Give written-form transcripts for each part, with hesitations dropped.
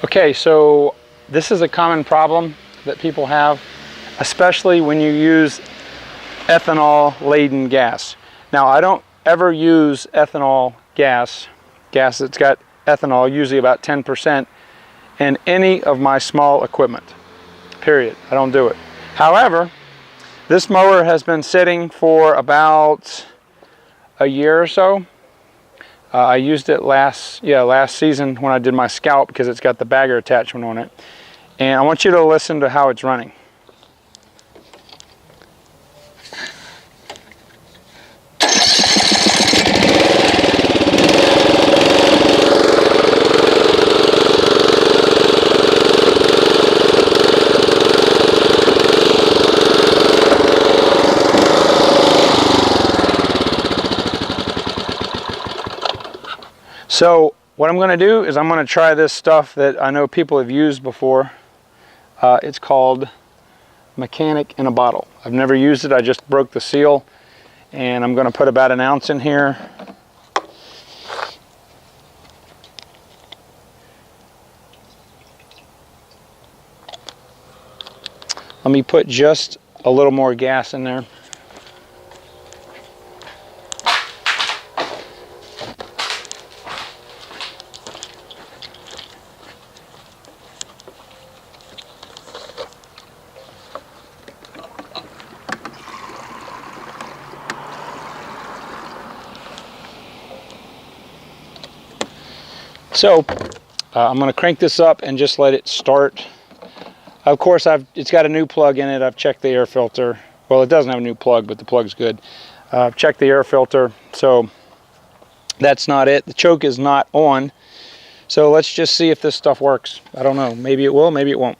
Okay, so this is a common problem that people have, especially when you use ethanol laden gas. Now, I don't ever use ethanol gas that's got ethanol, usually about 10%, in any of my small equipment, period. I don't do it. However, this mower has been sitting for about a year or so. I used it last season when I did my scalp because it's got the bagger attachment on it. And I want you to listen to how it's running. So what I'm going to do is I'm going to try this stuff that I know people have used before. It's called Mechanic in a Bottle. I've never used it. I just broke the seal, and I'm going to put about an ounce in here. Let me put just a little more gas in there. So I'm going to crank this up and just let it start. Of course, it's got a new plug in it. I've checked the air filter. Well, it doesn't have a new plug, but the plug's good. I've checked the air filter, so that's not it. The choke is not on. So let's just see if this stuff works. I don't know. Maybe it will, maybe it won't.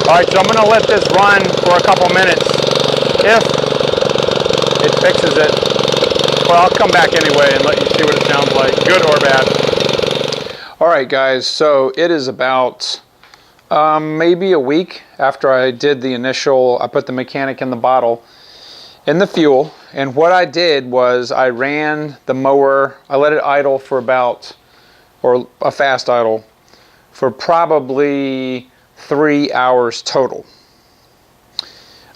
All right, so I'm going to let this run for a couple minutes. If it fixes it, well, I'll come back anyway and let you see what it sounds like, good or bad. All right, guys, so it is about maybe a week after I did the initial, I put the Mechanic in the Bottle in the fuel. And what I did was I ran the mower, I let it idle for about, or a fast idle, for probably 3 hours total.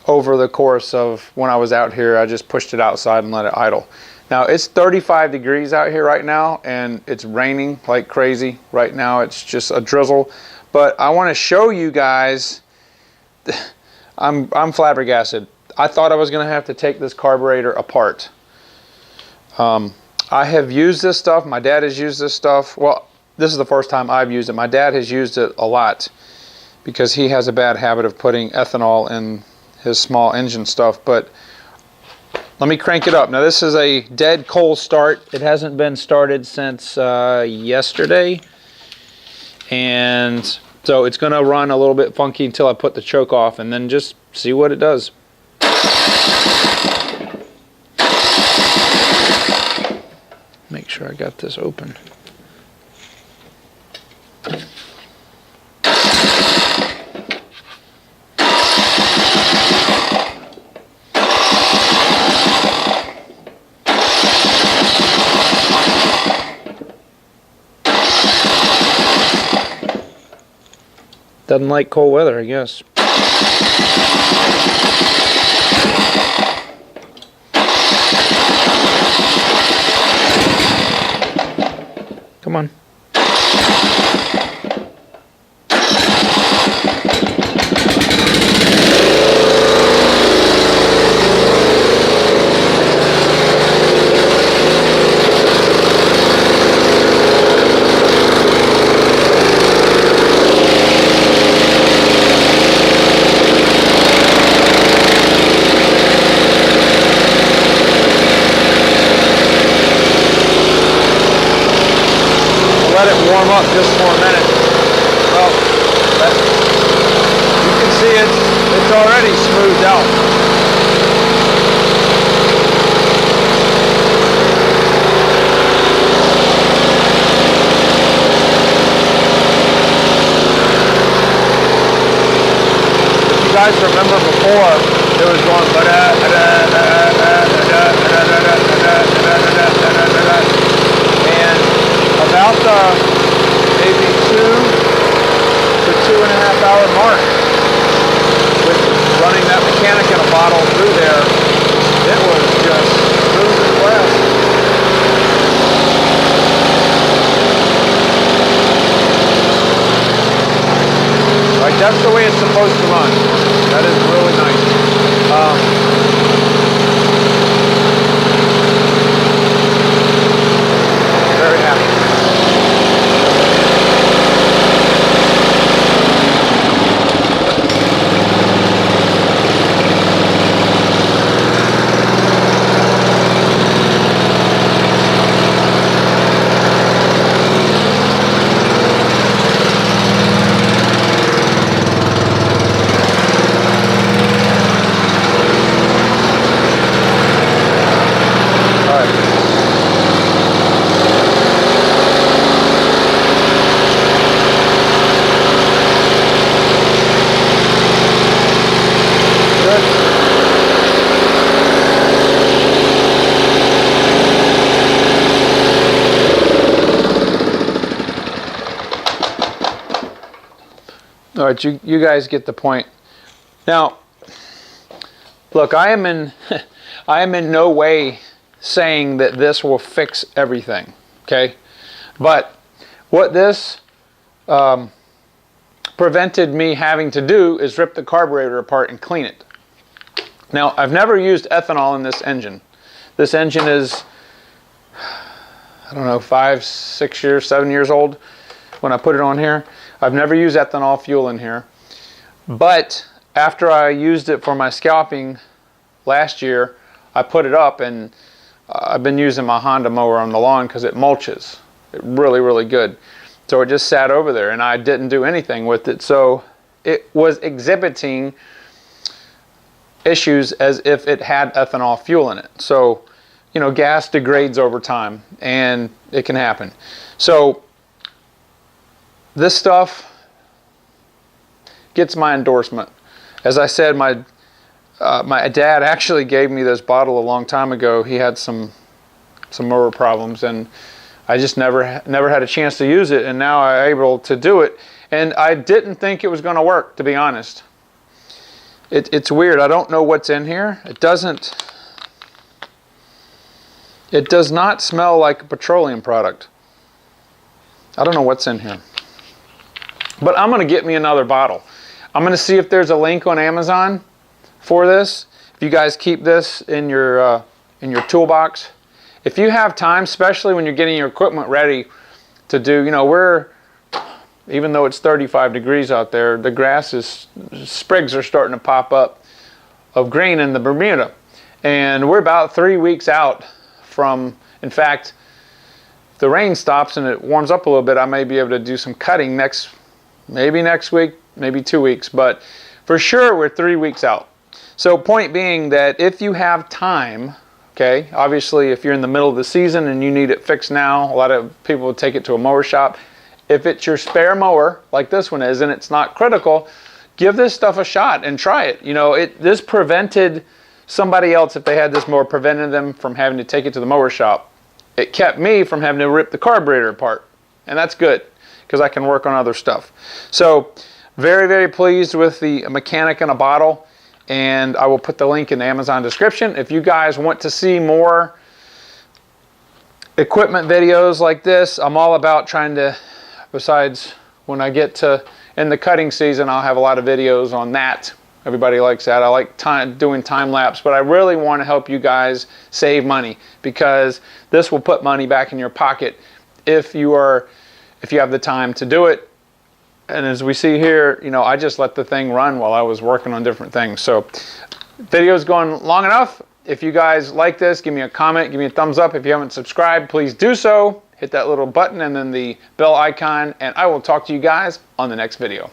Over the course of when I was out here, I just pushed it outside and let it idle. Now it's 35 degrees out here right now, and it's raining like crazy right now. It's just a drizzle, but I want to show you guys. I'm flabbergasted. I thought I was going to have to take this carburetor apart. I have used this stuff. My dad has used this stuff. Well, this is the first time I've used it. My dad has used it a lot, because he has a bad habit of putting ethanol in his small engine stuff. But let me crank it up. Now this is a dead cold start. It hasn't been started since yesterday. And so it's going to run a little bit funky until I put the choke off, and then just see what it does. Make sure I got this open. Doesn't like cold weather, I guess. Come on. up just for a minute. Well, you can see it's already smoothed out. If you guys remember before, it was going and about the maybe 2 to 2.5 hour mark with running that mechanic in a bottle through there, it was just smooth as glass. Like, that's the way it's supposed to run. That is really nice. Very happy. All right, you guys get the point. Now, look, I am in no way saying that this will fix everything, okay? But what this prevented me having to do is rip the carburetor apart and clean it. Now, I've never used ethanol in this engine. This engine is, I don't know, 5, 6 years, 7 years old when I put it on here. I've never used ethanol fuel in here, but after I used it for my scalping last year, I put it up, and I've been using my Honda mower on the lawn because it mulches. It really good. So it just sat over there, and I didn't do anything with it. So it was exhibiting issues as if it had ethanol fuel in it. So, you know, gas degrades over time, and it can happen. So this stuff gets my endorsement. As I said, my dad actually gave me this bottle a long time ago. He had some mower problems, and I just never had a chance to use it, and now I'm able to do it. And I didn't think it was going to work, to be honest. It's weird. I don't know what's in here. It does not smell like a petroleum product. I don't know what's in here. But I'm going to get me another bottle. I'm going to see if there's a link on Amazon for this. If you guys keep this in your toolbox. If you have time, especially when you're getting your equipment ready to do, you know, even though it's 35 degrees out there, the sprigs are starting to pop up of green in the Bermuda. And we're about 3 weeks out from, in fact, if the rain stops and it warms up a little bit, I may be able to do some cutting maybe next week, maybe 2 weeks, but for sure we're 3 weeks out. So point being that if you have time, okay, obviously if you're in the middle of the season and you need it fixed now, a lot of people will take it to a mower shop. If it's your spare mower, like this one is, and it's not critical, give this stuff a shot and try it. You know, this prevented somebody else, if they had this mower, prevented them from having to take it to the mower shop. It kept me from having to rip the carburetor apart, and that's good, because I can work on other stuff. So very pleased with the mechanic in a bottle, and I will put the link in the Amazon description. If you guys want to see more equipment videos like this, I'm all about trying to, besides when I get to in the cutting season, I'll have a lot of videos on that. Everybody likes that. I like doing time lapse, but I really want to help you guys save money, because this will put money back in your pocket if you have the time to do it. And as we see here, you know, I just let the thing run while I was working on different things. So video's going long enough. If you guys like this, give me a comment, give me a thumbs up. If you haven't subscribed, please do so. hit that little button and then the bell icon, and I will talk to you guys on the next video.